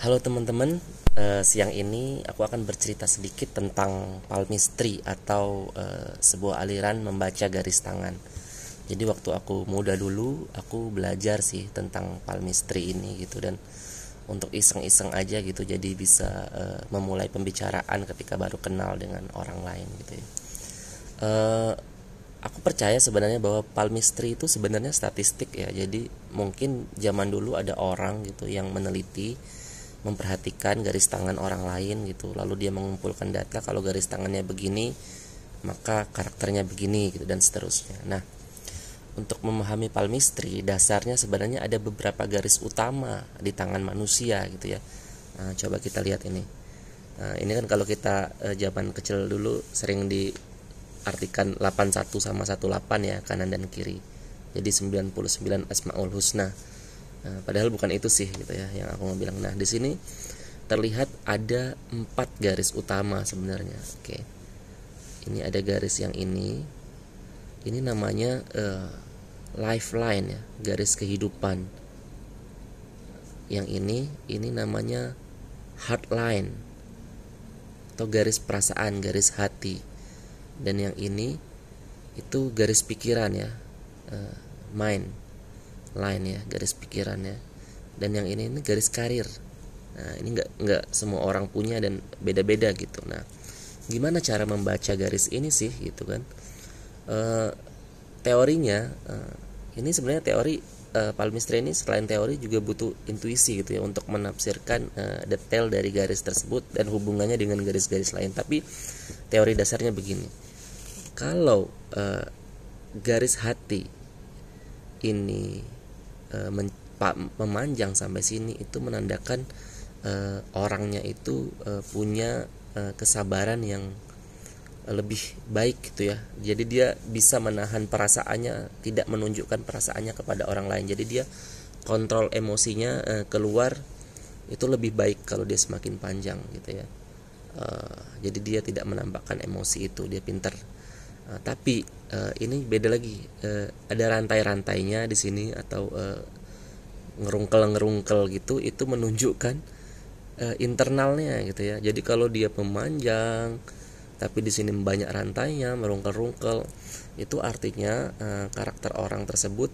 Halo teman-teman, siang ini aku akan bercerita sedikit tentang palmistry atau sebuah aliran membaca garis tangan. Jadi waktu aku muda dulu, aku belajar sih tentang palmistry ini gitu, dan untuk iseng-iseng aja gitu, jadi bisa memulai pembicaraan ketika baru kenal dengan orang lain gitu ya. Eh, aku percaya sebenarnya bahwa palmistry itu sebenarnya statistik ya. Jadi mungkin zaman dulu ada orang gitu yang meneliti, memperhatikan garis tangan orang lain gitu, lalu dia mengumpulkan data kalau garis tangannya begini maka karakternya begini gitu, dan seterusnya. Nah, untuk memahami palmistry, dasarnya sebenarnya ada beberapa garis utama di tangan manusia gitu ya. Nah, coba kita lihat ini. Nah, ini kan kalau kita zaman kecil dulu sering diartikan 81 sama 18 ya, kanan dan kiri. Jadi 99 Asmaul Husna. Nah, padahal bukan itu sih gitu ya yang aku mau bilang. Nah, di sini terlihat ada 4 garis utama sebenarnya. Oke. Ini ada garis yang ini. Ini namanya lifeline ya, garis kehidupan. Yang ini namanya heartline atau garis perasaan, garis hati. Dan yang ini itu garis pikiran ya, mind line ya, garis pikiran ya. Dan yang ini garis karir. Nah, ini nggak semua orang punya dan beda-beda gitu. Nah, gimana cara membaca garis ini sih gitu kan? Teorinya, ini sebenarnya teori palmistry ini selain teori juga butuh intuisi gitu ya untuk menafsirkan detail dari garis tersebut dan hubungannya dengan garis-garis lain. Tapi teori dasarnya begini: kalau garis hati ini memanjang sampai sini, itu menandakan orangnya itu punya kesabaran yang lebih baik gitu ya. Jadi dia bisa menahan perasaannya, tidak menunjukkan perasaannya kepada orang lain. Jadi dia kontrol emosinya keluar itu lebih baik kalau dia semakin panjang gitu ya. Jadi dia tidak menampakkan emosi itu, dia pinter. Tapi ini beda lagi, ada rantai-rantainya di sini atau ngerungkel gitu, itu menunjukkan internalnya gitu ya. Jadi kalau dia pemanjang tapi di sini banyak rantainya, merungkel-rungkel, itu artinya karakter orang tersebut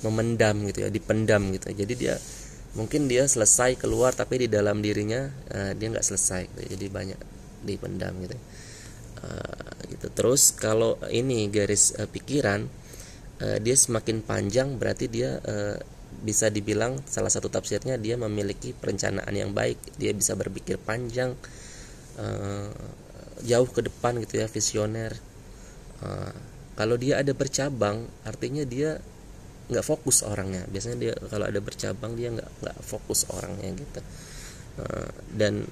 memendam gitu ya, dipendam gitu. Jadi mungkin dia selesai keluar tapi di dalam dirinya dia nggak selesai gitu. Jadi banyak dipendam gitu. Gitu. Terus kalau ini garis pikiran, dia semakin panjang, berarti dia bisa dibilang salah satu tafsirnya dia memiliki perencanaan yang baik. Dia bisa berpikir panjang, jauh ke depan gitu ya, visioner. Kalau dia ada bercabang, artinya dia nggak fokus orangnya. Biasanya dia kalau ada bercabang dia nggak fokus orangnya gitu. Dan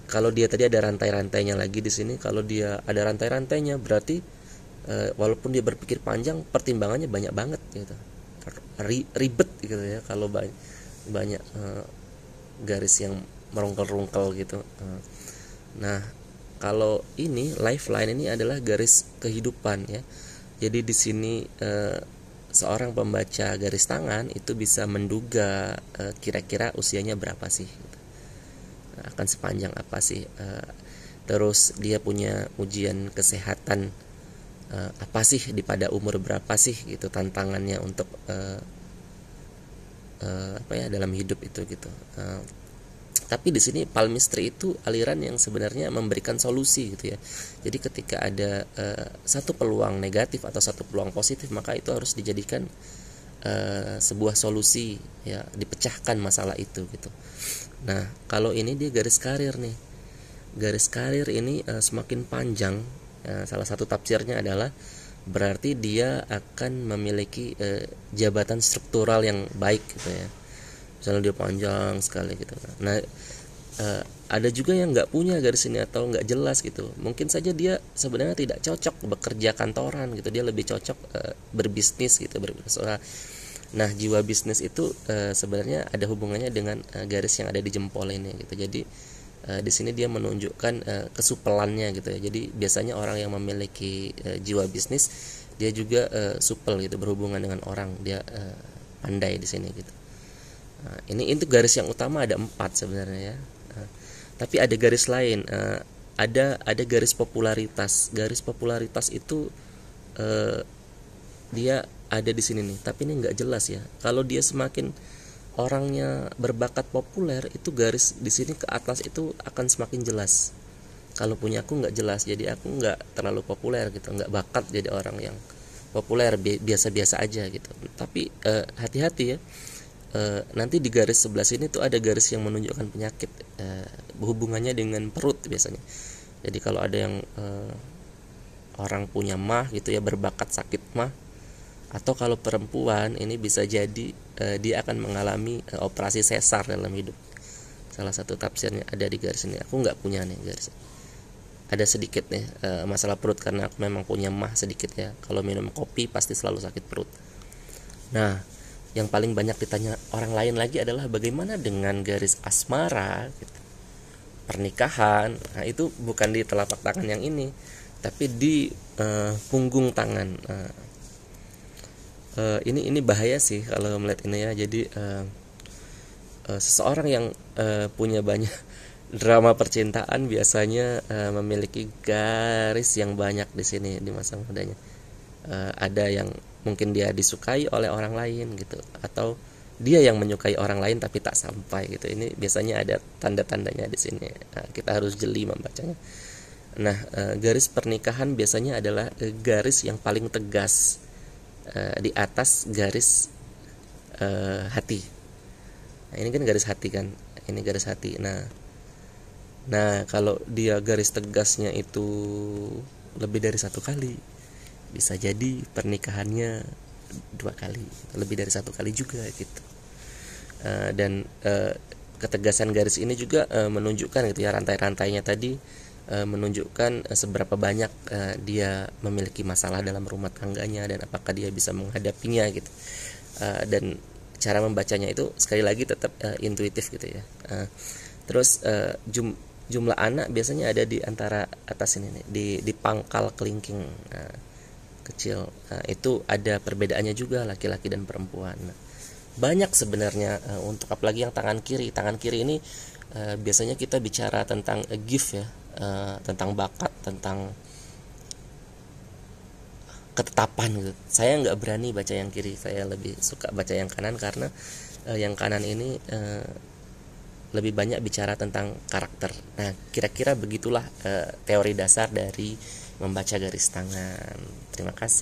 kalau dia tadi ada rantai-rantainya lagi di sini, kalau dia ada rantai-rantainya berarti walaupun dia berpikir panjang, pertimbangannya banyak banget gitu. Ribet gitu ya kalau banyak garis yang merungkel-rungkel gitu. Nah, kalau ini lifeline ini adalah garis kehidupan ya. Jadi di sini seorang pembaca garis tangan itu bisa menduga kira-kira usianya berapa sih, akan sepanjang apa sih. Terus dia punya ujian kesehatan apa sih pada umur berapa sih gitu, tantangannya untuk apa ya dalam hidup itu gitu. Tapi di sini palmistry itu aliran yang sebenarnya memberikan solusi gitu ya. Jadi ketika ada satu peluang negatif atau satu peluang positif, maka itu harus dijadikan sebuah solusi ya, dipecahkan masalah itu gitu. Nah, kalau ini dia garis karir nih. Garis karir ini semakin panjang, salah satu tafsirnya adalah berarti dia akan memiliki jabatan struktural yang baik gitu ya. Misalnya dia panjang sekali gitu. Nah, ada juga yang nggak punya garis ini atau nggak jelas gitu. Mungkin saja dia sebenarnya tidak cocok bekerja kantoran gitu. Dia lebih cocok berbisnis gitu, berusaha. Nah, jiwa bisnis itu sebenarnya ada hubungannya dengan garis yang ada di jempol ini gitu. Jadi di sini dia menunjukkan kesupelannya gitu ya. Jadi biasanya orang yang memiliki jiwa bisnis, dia juga supel gitu, berhubungan dengan orang, dia pandai di sini gitu. Nah, ini itu garis yang utama ada 4 sebenarnya ya. Nah, tapi ada garis lain, ada garis popularitas. Garis popularitas itu dia ada di sini nih, tapi ini nggak jelas ya. Kalau dia semakin orangnya berbakat populer, itu garis di sini ke atas itu akan semakin jelas. Kalau punya aku nggak jelas, jadi aku nggak terlalu populer gitu, nggak bakat jadi orang yang populer, biasa-biasa aja gitu. Tapi hati-hati ya, nanti di garis sebelah sini tuh ada garis yang menunjukkan penyakit, hubungannya dengan perut biasanya. Jadi kalau ada yang orang punya mah gitu ya, berbakat sakit mah, atau kalau perempuan ini bisa jadi dia akan mengalami operasi sesar dalam hidup. Salah satu tafsirnya ada di garis ini. Aku nggak punya nih garis, ada sedikit nih masalah perut karena aku memang punya mah sedikit ya. Kalau minum kopi pasti selalu sakit perut. Nah, yang paling banyak ditanya orang lain lagi adalah bagaimana dengan garis asmara gitu, pernikahan. Nah, itu bukan di telapak tangan yang ini, tapi di punggung tangan. Ini bahaya sih kalau melihat ini ya. Jadi seseorang yang punya banyak drama percintaan biasanya memiliki garis yang banyak di sini di masa mudanya. Ada yang mungkin dia disukai oleh orang lain gitu, atau dia yang menyukai orang lain tapi tak sampai gitu. Ini biasanya ada tanda-tandanya di sini. Kita harus jeli membacanya. Nah, garis pernikahan biasanya adalah garis yang paling tegas di atas garis hati. Nah, ini kan garis hati kan, ini garis hati. Nah, kalau dia garis tegasnya itu lebih dari 1 kali, bisa jadi pernikahannya 2 kali, lebih dari 1 kali juga gitu. Dan ketegasan garis ini juga menunjukkan gitu ya, rantai-rantainya tadi menunjukkan seberapa banyak dia memiliki masalah dalam rumah tangganya dan apakah dia bisa menghadapinya gitu. Dan cara membacanya itu sekali lagi tetap intuitif gitu ya. Terus jumlah anak biasanya ada di antara atas ini nih, di pangkal kelingking kecil. Itu ada perbedaannya juga laki-laki dan perempuan. Banyak sebenarnya untuk apalagi yang tangan kiri. Tangan kiri ini biasanya kita bicara tentang gift ya, tentang bakat, tentang ketetapan gitu. Saya nggak berani baca yang kiri, saya lebih suka baca yang kanan karena yang kanan ini lebih banyak bicara tentang karakter. Nah, kira-kira begitulah teori dasar dari membaca garis tangan. Terima kasih.